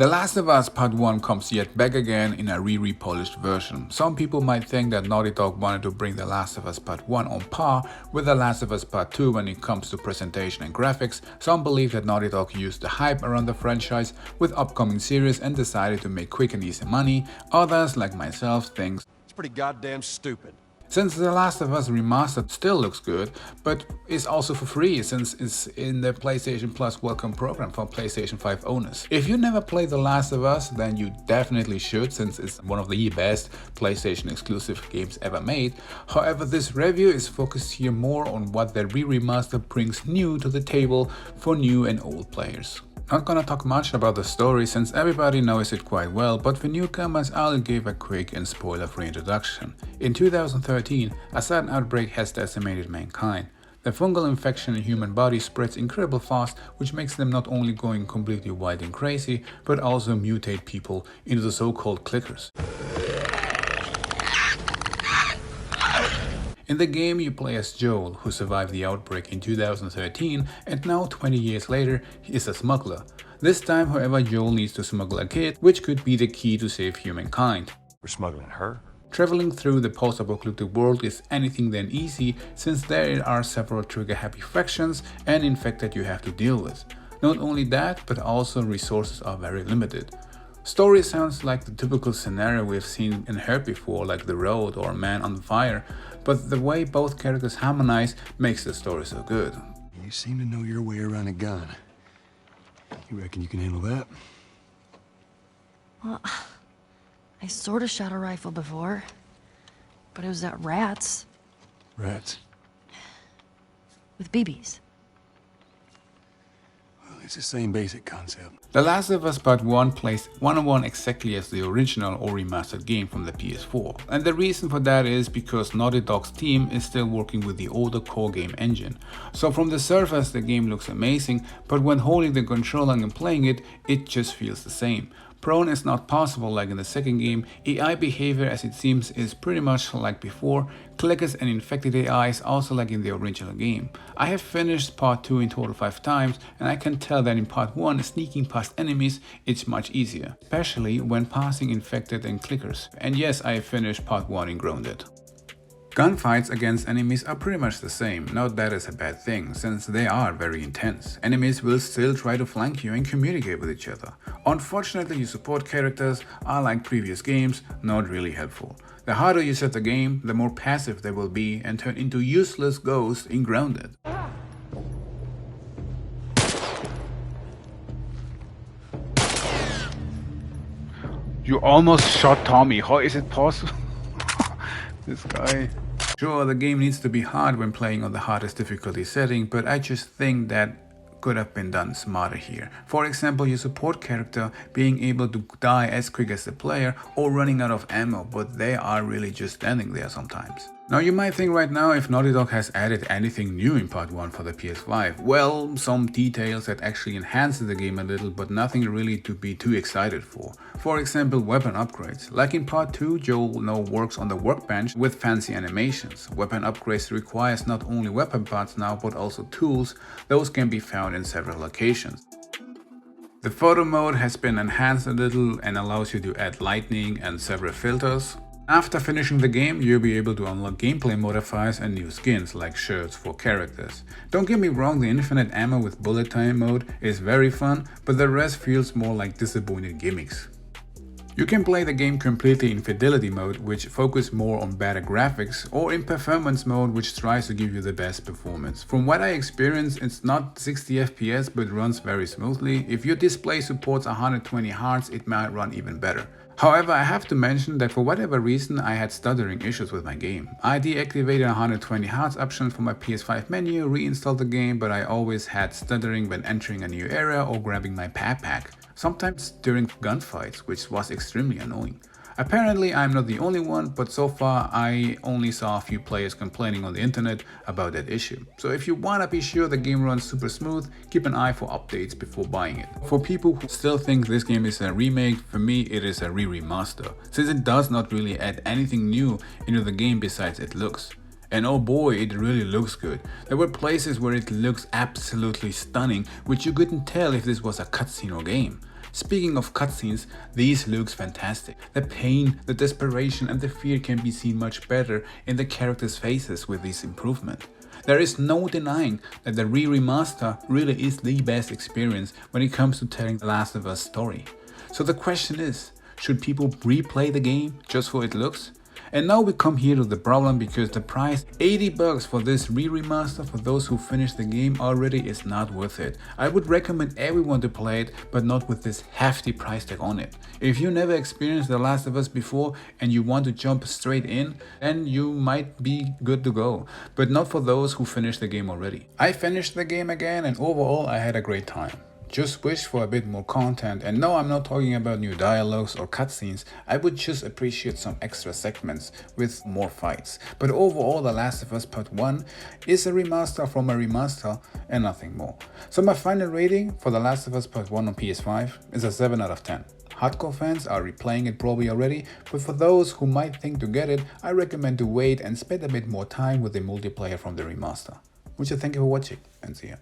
The Last of Us Part 1 comes yet back again in a re-polished version. Some people might think that Naughty Dog wanted to bring The Last of Us Part 1 on par with The Last of Us Part 2 when it comes to presentation and graphics. Some believe that Naughty Dog used the hype around the franchise with upcoming series and decided to make quick and easy money. Others, like myself, think it's pretty goddamn stupid. Since The Last of Us Remastered still looks good, but is also for free since it's in the PlayStation Plus welcome program for PlayStation 5 owners. If you never played The Last of Us, then you definitely should, since it's one of the best PlayStation exclusive games ever made. However, this review is focused here more on what the remaster brings new to the table for new and old players. Not gonna talk much about the story since everybody knows it quite well, but for newcomers I'll give a quick and spoiler-free introduction. In 2013, a sudden outbreak has decimated mankind. The fungal infection in human body spreads incredibly fast, which makes them not only going completely wild and crazy, but also mutate people into the so-called clickers. In the game, you play as Joel, who survived the outbreak in 2013 and now 20 years later he is a smuggler. This time, however, Joel needs to smuggle a kid, which could be the key to save humankind. We're smuggling her? Traveling through the post-apocalyptic world is anything than easy, since there are several trigger-happy factions and infected you have to deal with. Not only that, but also resources are very limited. Story sounds like the typical scenario we've seen and heard before, like The Road or Man on Fire, but the way both characters harmonize makes the story so good. You seem to know your way around a gun. You reckon you can handle that? Well, I sort of shot a rifle before, but it was at rats Rats. with BBs. Well, it's the same basic concept. The Last of Us Part 1 plays one-on-one exactly as the original or remastered game from the PS4. And the reason for that is because Naughty Dog's team is still working with the older core game engine. So from the surface the game looks amazing, but when holding the controller and playing it, it just feels the same. Prone is not possible like in the second game, AI behavior as it seems is pretty much like before, clickers and infected AI is also like in the original game. I have finished part 2 in total 5 times and I can tell that in part 1 sneaking past enemies it's much easier, especially when passing infected and clickers. And yes, I have finished part 1 in Grounded. Gunfights against enemies are pretty much the same, not that is a bad thing, since they are very intense. Enemies will still try to flank you and communicate with each other. Unfortunately, your support characters are like previous games, not really helpful. The harder you set the game, the more passive they will be and turn into useless ghosts in Grounded. You almost shot Tommy, how is it possible? This guy. Sure, the game needs to be hard when playing on the hardest difficulty setting, but I just think that could have been done smarter here. For example, your support character being able to die as quick as the player or running out of ammo, but they are really just standing there sometimes. Now you might think right now if Naughty Dog has added anything new in part 1 for the PS5. Well, some details that actually enhance the game a little, but nothing really to be too excited for. For example, weapon upgrades. Like in part 2, Joel now works on the workbench with fancy animations. Weapon upgrades requires not only weapon parts now, but also tools. Those can be found in several locations. The photo mode has been enhanced a little and allows you to add lighting and several filters. After finishing the game, you'll be able to unlock gameplay modifiers and new skins like shirts for characters. Don't get me wrong, the infinite ammo with bullet time mode is very fun, but the rest feels more like disappointed gimmicks. You can play the game completely in fidelity mode, which focuses more on better graphics, or in performance mode, which tries to give you the best performance. From what I experienced, it's not 60 FPS but runs very smoothly. If your display supports 120 Hz, it might run even better. However, I have to mention that for whatever reason I had stuttering issues with my game. I deactivated 120 Hz option for my PS5 menu, reinstalled the game, but I always had stuttering when entering a new area or grabbing my backpack. Sometimes during gunfights, which was extremely annoying. Apparently I'm not the only one, but so far I only saw a few players complaining on the internet about that issue. So if you wanna be sure the game runs super smooth, keep an eye for updates before buying it. For people who still think this game is a remake, for me it is a remaster, since it does not really add anything new into the game besides its looks. And oh boy, it really looks good. There were places where it looks absolutely stunning, which you couldn't tell if this was a cutscene or game. Speaking of cutscenes, these looks fantastic. The pain, the desperation and the fear can be seen much better in the characters' faces with this improvement. There is no denying that the re-remaster really is the best experience when it comes to telling The Last of Us story. So the question is, should people replay the game just for its looks? And now we come here to the problem, because the price $80 for this re-remaster for those who finished the game already is not worth it. I would recommend everyone to play it, but not with this hefty price tag on it. If you never experienced The Last of Us before and you want to jump straight in, then you might be good to go, but not for those who finished the game already. I finished the game again and overall I had a great time. Just wish for a bit more content, and no, I'm not talking about new dialogues or cutscenes. I would just appreciate some extra segments with more fights. But overall, The Last of Us Part 1 is a remaster from a remaster and nothing more. So my final rating for The Last of Us Part 1 on PS5 is a 7 out of 10. Hardcore fans are replaying it probably already, but for those who might think to get it, I recommend to wait and spend a bit more time with the multiplayer from the remaster. Which I thank you for watching, and see ya.